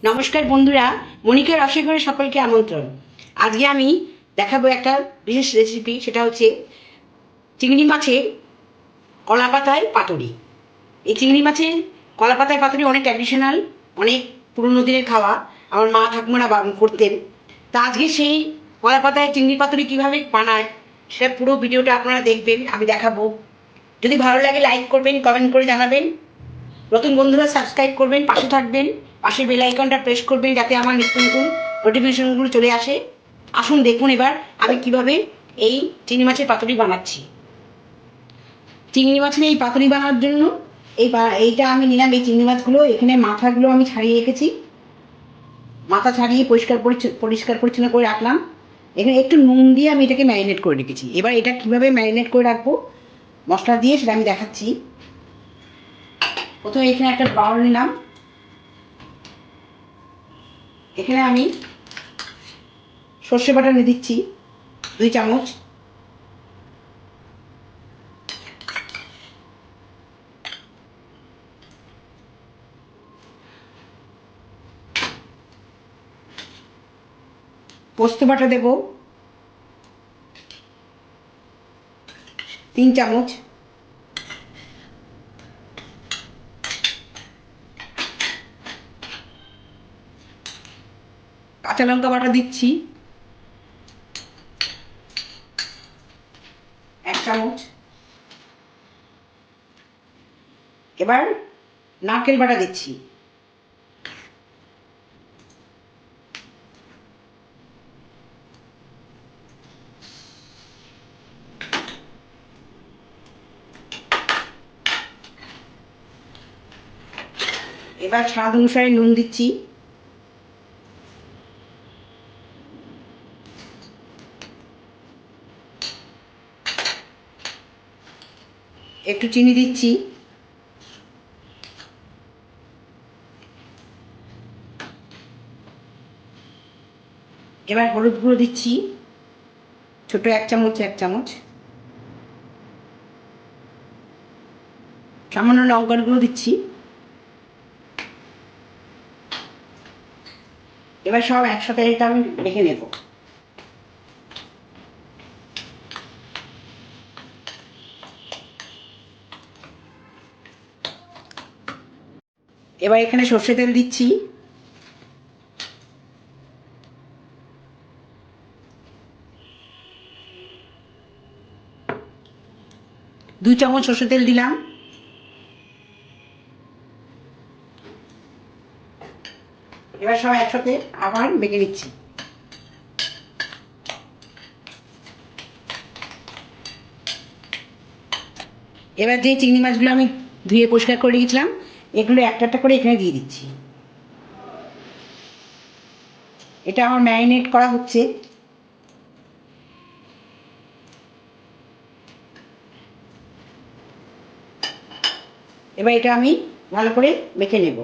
নমস্কার বন্ধুরা, মনিকা রসেঘরে সকলকে আমন্ত্রণ। আজকে আমি দেখাবো একটা বিশেষ রেসিপি, সেটা হচ্ছে চিংড়ি মাছের কলা পাতায় পাতুরি। এই চিংড়ি মাছের কলা পাতায় পাতুরি অনেক ট্র্যাডিশনাল, অনেক পুরনো দিনের খাওয়া। আমার মা ঠাকুমারা করতেন। তা আজকে সেই কলা পাতায় চিংড়ি পাতুরি কীভাবে বানায় সেটা পুরো ভিডিওটা আপনারা দেখবেন, আমি দেখাবো। যদি ভালো লাগে লাইক করবেন, কমেন্ট করে জানাবেন। নতুন বন্ধুরা সাবস্ক্রাইব করবেন, পাশে থাকবেন, পাশে বেল আইকনটা প্রেস করবেন যাতে আমার নিত্য নতুন নোটিফিকেশনগুলো চলে আসে। আসুন দেখুন এবার আমি কিভাবে এই চিংড়ি মাছের পাতুরি বানাচ্ছি। চিংড়ি মাছের এই পাতুরি বানানোর জন্য এইটা আমি নিলাম। এই চিংড়ি মাছগুলো, এখানে মাথাগুলো আমি ছাড়িয়ে রেখেছি, মাথা ছাড়িয়ে পরিষ্কার পরিচ্ছন্ন করে রাখলাম। এখানে একটু নুন দিয়ে আমি এটাকে ম্যারিনেট করে রেখেছি। এবার এটা কীভাবে ম্যারিনেট করে রাখবো মশলা দিয়ে সেটা আমি দেখাচ্ছি। প্রথমে এখানে একটা বাউল নিলাম, এখানে আমি সর্ষে বাটা নিয়ে দিচ্ছি 2 চামচ। পোস্ত বাটা দেব 3 চামচ। কাঁচা লঙ্কা বাটা দিচ্ছি 1 চামচ। এবার নারকেল বাটা দিচ্ছি, এবার স্বাদ অনুসারে নুন দিচ্ছি, একটু চিনি দিচ্ছি, এবার হলুদ গুঁড়ো দিচ্ছি ছোট 1 চামচ, সামান্য লঙ্কার গুঁড়ো দিচ্ছি। এবার সব একসাথে এটা আমি মেখে নেব। এবার এখানে সর্ষে তেল দিচ্ছি, দু চামচ সর্ষে তেল দিলাম। এবার সব একসাথে আবার মেখে নিচ্ছি। এবার যে চিংড়ি মাছগুলো আমি ধুয়ে পরিষ্কার করে রেখেছিলাম এগুলো একটা একটা করে এখানে দিয়ে দিচ্ছি। এটা আমার ম্যারিনেট করা হচ্ছে। এবার এটা আমি ভালো করে মেখে নেব।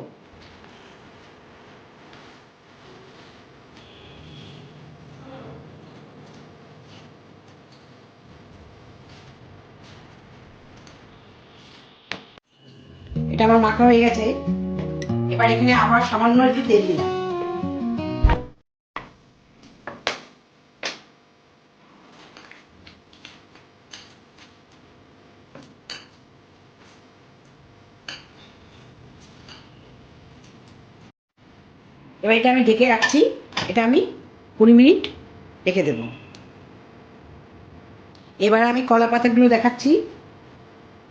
এটা আমার মাখা হয়ে গেছে। এবার এখানে আবার সামান্য একটু তেল দিলাম। এবার এটা আমি ঢেকে রাখছি। এটা আমি 20 মিনিট রেখে দেব। এবার আমি কলা পাতাগুলো দেখাচ্ছি।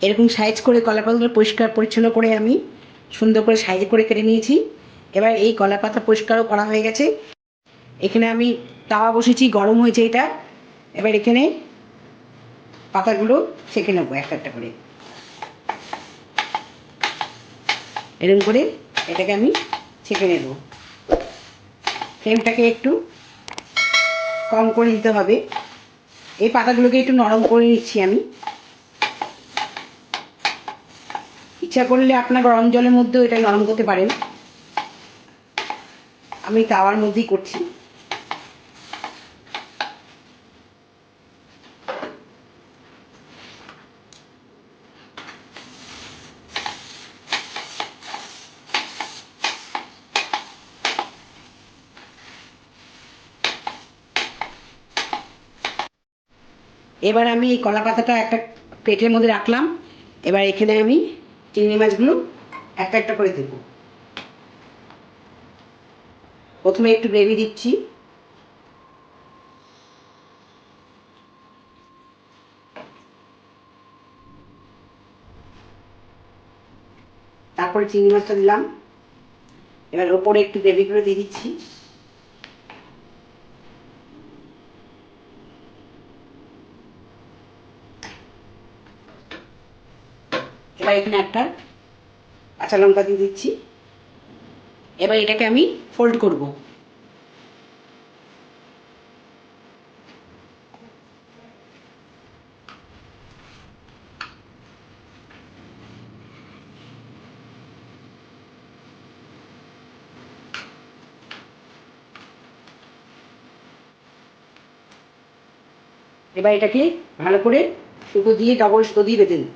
এরকম সাইজ করে কলা পাতাগুলো পরিষ্কার পরিচ্ছন্ন করে আমি সুন্দর করে সাইজ করে কেটে নিয়েছি। এবার এই কলা পাতা পরিষ্কারও করা হয়ে গেছে। এখানে আমি তাওয়া বসেছি, গরম হয়েছে এটা। এবার এখানে পাতাগুলো সেঁকে নেবো একটা একটা করে। এরকম করে এটাকে আমি ছেঁকে নেব। ফ্লেমটাকে একটু কম করে দিতে হবে। এই পাতাগুলোকে একটু নরম করে নিচ্ছি আমি। ইচ্ছা করলে আপনার গরম জলের মধ্যেও এটা নরম করতে পারেন, আমি তাওয়ার মধ্যেই করছি। এবার আমি এই কলা পাতাটা একটা প্লেটের মধ্যে রাখলাম। এবার এখানে আমি চিংড়ি মাছগুলো একটা একটা করে দেব। প্রথমে একটু গ্রেভি দিচ্ছি, তারপরে চিংড়ি মাছটা দিলাম। এবার ওপরে একটু গ্রেভি করে দিয়ে দিচ্ছি। এবার এখানে একটা কাঁচা লঙ্কা দিয়ে দিচ্ছি। এবার এটাকে আমি ফোল্ড করব। এবার এটাকে ভালো করে সুতো দিয়ে, ডবল সুতো দিয়ে বেঁধে দিই।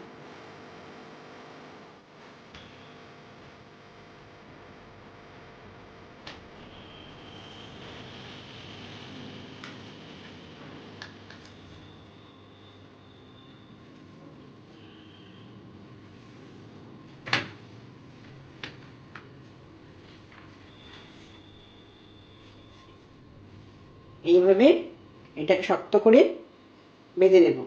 এইভাবে এটাকে শক্ত করে বেঁধে নেব।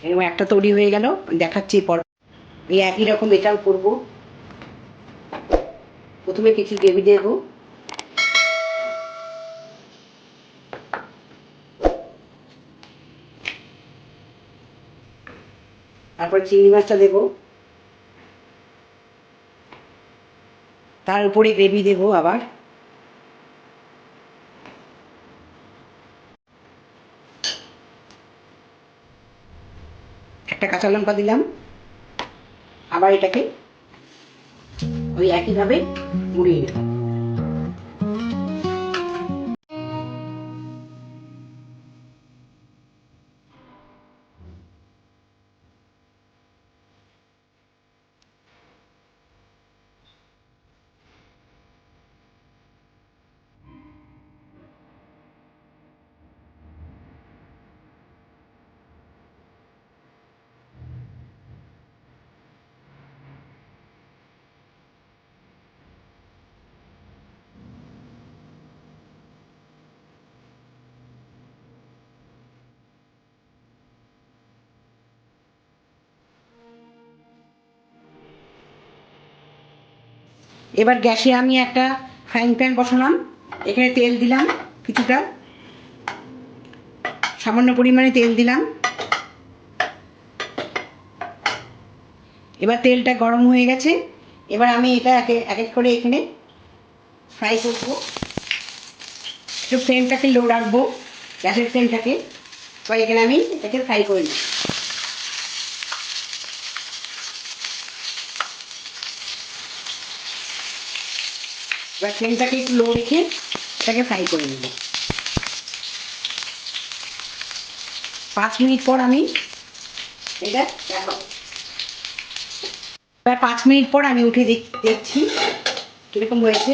এরকম একটা তৈরি হয়ে গেল, দেখাচ্ছি পর। এই একই রকম এটাও করবো। প্রথমে কিছু গ্রেভি দেবো, তারপর চিংড়ি মাছটা দেবো, তার উপরে গ্রেভি দেবো আবার। একটা কাঁচা লঙ্কা দিলাম। আবার এটাকে ওই একইভাবে মুড়িয়ে নেব। এবার গ্যাসে আমি একটা ফ্রাইং প্যান বসালাম। এখানে তেল দিলাম কিছুটা, সামান্য পরিমাণে তেল দিলাম। এবার তেলটা গরম হয়ে গেছে। এবার আমি এটা এক এক করে এখানে ফ্রাই করবো। একটু ফ্লেমটাকে লো রাখবো, গ্যাসের ফ্লেমটাকে। এবার এখানে আমি এটাকে ফ্রাই করে নিই। এবার ফ্লেমটাকে একটু লো রেখে এটাকে ফ্রাই করে নেব। 5 মিনিট পর আমি এটা দেখাবো। প্রায় 5 মিনিট পর আমি উঠে দেখছি কীরকম হয়েছে।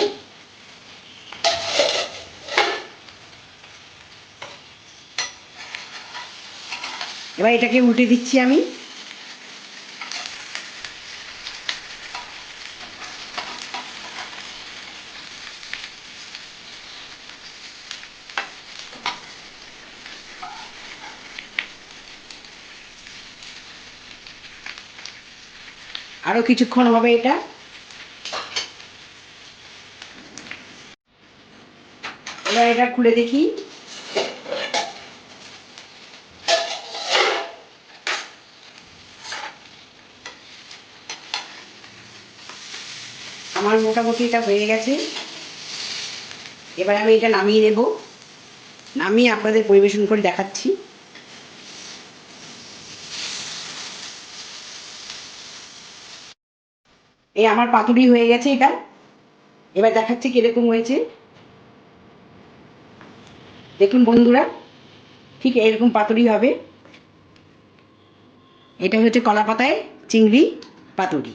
এবার এটাকে উল্টে দিচ্ছি আমি। আরও কিছুক্ষণ হবে এটা। এবার এটা খুলে দেখি। আমার মোটামুটি এটা হয়ে গেছে। এবার আমি এটা নামিয়ে নেব। নামিয়ে আপনাদের পরিবেশন করে দেখাচ্ছি। এই আমার পাতুরি হয়ে গেছে এটা। এবার দেখাচ্ছি কিরকম হয়েছে। দেখুন বন্ধুরা, ঠিক এরকম পাতুরি হবে। এটা হচ্ছে কলা পাতায় চিংড়ি পাতুরি।